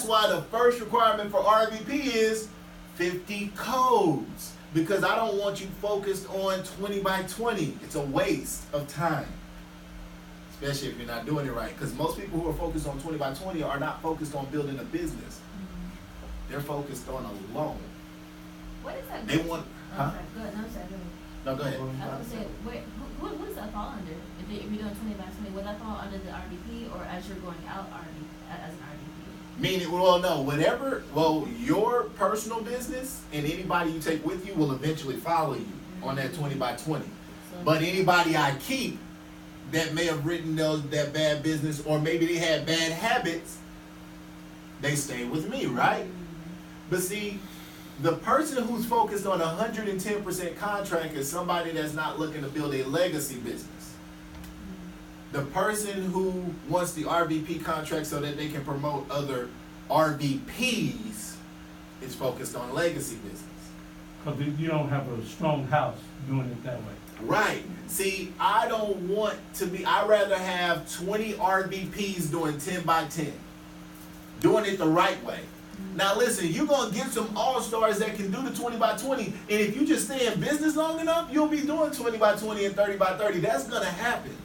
why the first requirement for RVP is 50 codes. Because I don't want you focused on 20 by 20. It's a waste of time. Especially if you're not doing it right. Because most people who are focused on 20 by 20 are not focused on building a business. They're focused on a loan. What is that? They want, huh? Go ahead. No, go ahead. I was gonna say, what does that fall under? If you're doing 20 by 20, would that fall under the RVP or as you're going out as an RVP? Meaning, well, no, whatever, well, your personal business and anybody you take with you will eventually follow you on that 20 by 20. So, But anybody I keep that may have written that bad business, or maybe they had bad habits, they stay with me, right? But see, the person who's focused on 110% contract is somebody that's not looking to build a legacy business. The person who wants the RVP contract so that they can promote other RVPs is focused on legacy business. Because you don't have a strong house doing it that way. Right. See, I don't want to be, I'd rather have 20 RVPs doing 10 by 10. Doing it the right way. Now listen, you're going to get some all-stars that can do the 20 by 20, and if you just stay in business long enough, you'll be doing 20 by 20 and 30 by 30. That's going to happen.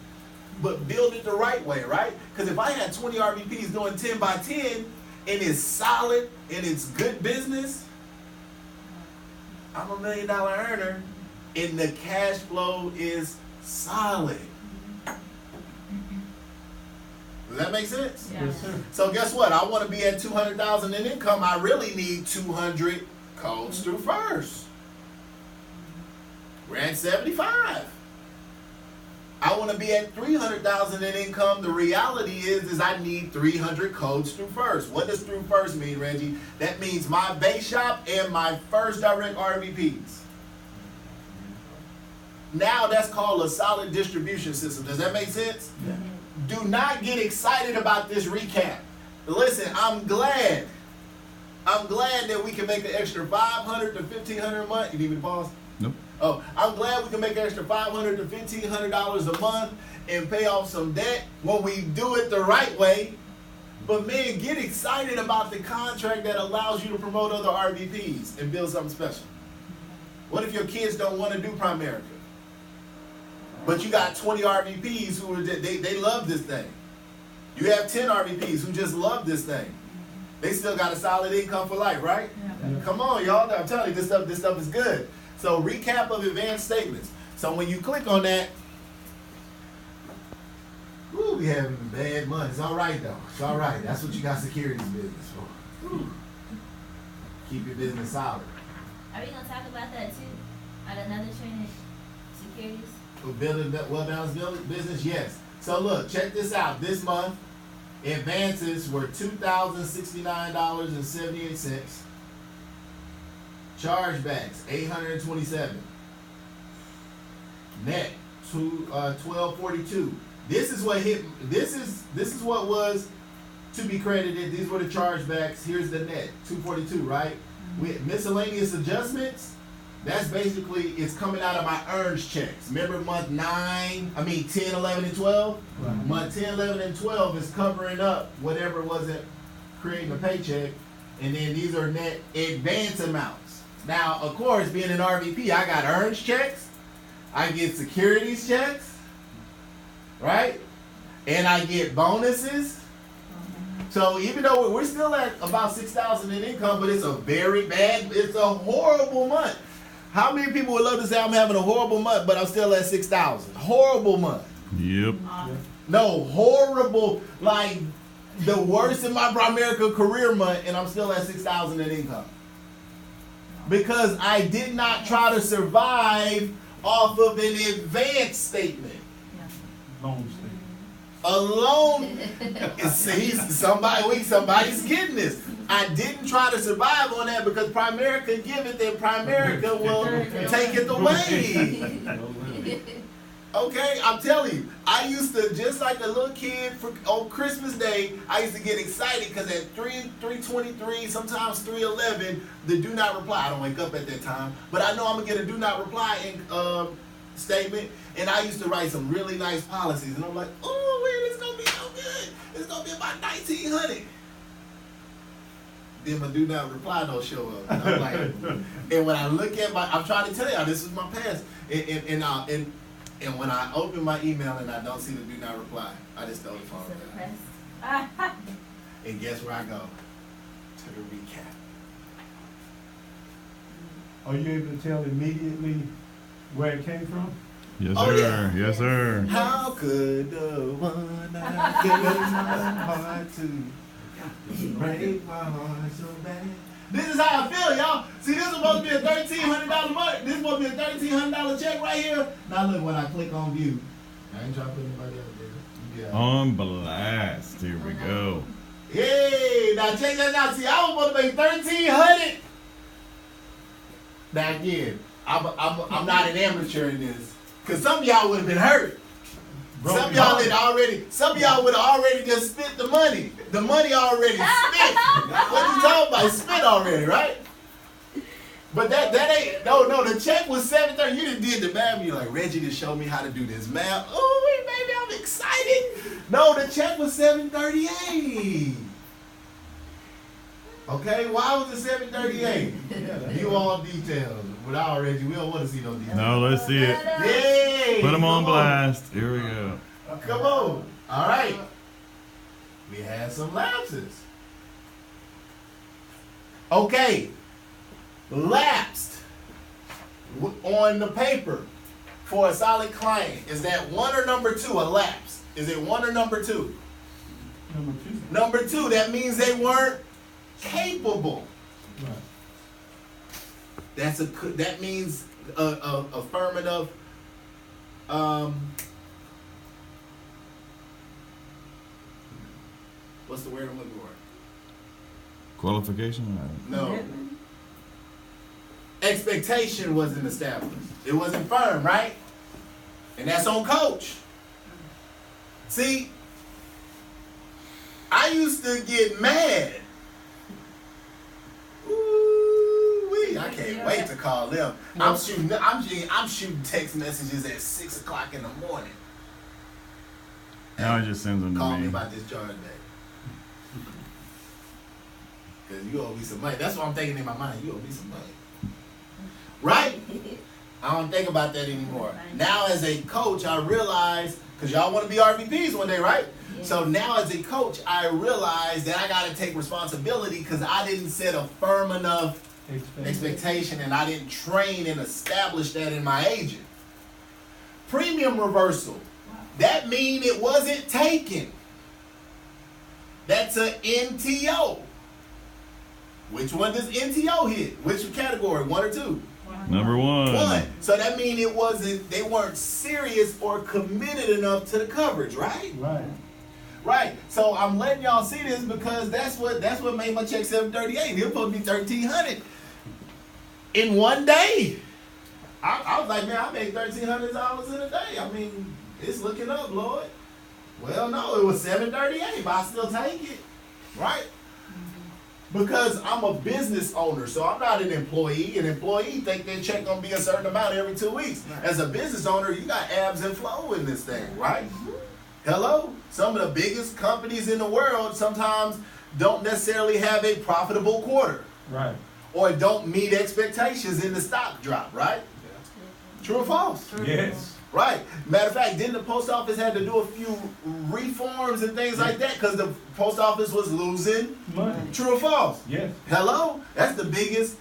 But build it the right way, right? Because if I had 20 RVPs doing 10 by 10, and it's solid, and it's good business, I'm $1 million earner, and the cash flow is solid. Does that make sense? Yeah. Yes, sir. So guess what? I want to be at 200,000 in income. I really need 200 codes through first. We're at 75. I want to be at 300,000 in income. The reality is I need 300 codes through first. What does through first mean, Reggie? That means my base shop and my first direct RVPs. Now that's called a solid distribution system. Does that make sense? Yeah. Do not get excited about this recap. Listen, I'm glad that we can make an extra $500 to $1,500 a month. You need me to pause? Nope. Oh, I'm glad we can make an extra $500 to $1,500 a month and pay off some debt when we do it the right way. But man, get excited about the contract that allows you to promote other RVPs and build something special. What if your kids don't want to do Primerica? But you got 20 RVPs who are they love this thing. You have 10 RVPs who just love this thing. They still got a solid income for life, right? Yeah. Come on, y'all. I'm telling you, this stuff is good. So recap of advanced statements. So when you click on that, woo, we having bad money. It's all right though. It's all right. That's what you got securities business for. Woo. Keep your business solid. Are we gonna talk about that too? At another training, securities? For building that well-balanced business, yes. So look, check this out. This month, advances were $2,069.78. Chargebacks, $827. Net, $1242. This is what hit. This is what was to be credited. These were the chargebacks. Here's the net, $242. Right? With miscellaneous adjustments. That's basically, it's coming out of my earned checks. Remember month 10, 11, and 12? Right. Month 10, 11, and 12 is covering up whatever wasn't creating a paycheck. And then these are net advance amounts. Now, of course, being an RVP, I got earned checks. I get securities checks. Right? And I get bonuses. So even though we're still at about 6,000 in income, but it's a horrible month. How many people would love to say I'm having a horrible month, but I'm still at 6,000? Horrible month. Yep. No, horrible, like the worst in my Primerica career month, and I'm still at 6,000 in income. Because I did not try to survive off of an advance statement. Loan statement. A loan, see, somebody's getting this. I didn't try to survive on that because Primerica give it, then Primerica will take it away. Okay, I'm telling you, I used to, just like a little kid on Christmas Day, I used to get excited because at 3:23, sometimes 3:11, the do not reply. I don't wake up at that time, but I know I'm gonna get a do not reply statement, and I used to write some really nice policies, and I'm like, oh, man, it's gonna be so good. It's gonna be about 1,900. then my do not reply don't show up. And I'm like, and when I look at I'm trying to tell y'all, this is my past. And when I open my email and I don't see the do not reply, I just throw the phone So down. depressed. And guess where I go? To the recap. Are you able to tell immediately where it came from? Yes, Oh, sir. yeah. Yes, sir. How could the one I gave my heart to break my heart so bad? This is how I feel, y'all. See, this is supposed to be a $1,300 money. This is supposed to be a $1,300 check right here. Now look, when I click on view, I ain't trying to put anybody else there. Yeah. On blast. Here we go. Hey, now check that out. See, I was supposed to make $1,300. Now again, I'm not an amateur in this. Cause some of y'all would have been hurt. Some of y'all would have already just spent the money. The money already spent. What you talking about? It's spent already, right? But that ain't no. The check was $730. You just did the math. You're like, Reggie just showed me how to do this math. Oh wait, baby, I'm excited. No, the check was $738. Okay, why was it $738? You all details. Without Reggie, we don't want to see no details. No, let's see it. Yay! Put them on come blast. Here we go. Come on. All right. We had some lapses. Okay. Lapsed on the paper for a solid client. Is that one or number two, a lapse? Is it one or number two? Number two. Number two, that means they weren't capable. Right. That means affirmative. What's the word I'm looking for? Qualification? No. Expectation wasn't established. It wasn't firm, right? And that's on coach. See, I used to get mad. Ooh-wee, I can't wait to call them. I'm shooting text messages at 6 o'clock in the morning. Now it just sends them Call to me me. about this charge day. Cause you owe me some money. That's what I'm thinking in my mind. You owe me some money. Right? I don't think about that anymore. Now as a coach, I realize, because y'all want to be RVPs one day, right? Yeah. So now as a coach, I realize that I got to take responsibility because I didn't set a firm enough expectation and I didn't train and establish that in my agent. Premium reversal. That means it wasn't taken. That's a NTO. Which one does NTO hit? Which category? 1 or 2? Number one. 1. So that means they weren't serious or committed enough to the coverage, right? Right. Right. So I'm letting y'all see this because that's what made my check $738. It was supposed to be $1,300 in one day. I was like, man, I made $1,300 in a day. I mean, it's looking up, Lord. Well, no, it was $738, but I still take it, right? Because I'm a business owner, so I'm not an employee. An employee think their check gonna be a certain amount every 2 weeks. As a business owner, you got ebbs and flow in this thing, right? Hello? Some of the biggest companies in the world sometimes don't necessarily have a profitable quarter. Right. Or don't meet expectations in the stock drop, right? True or false? Yes. Right. Matter of fact, didn't the post office had to do a few reforms and things like that because the post office was losing? Money. True or false? Yes. Hello? That's the biggest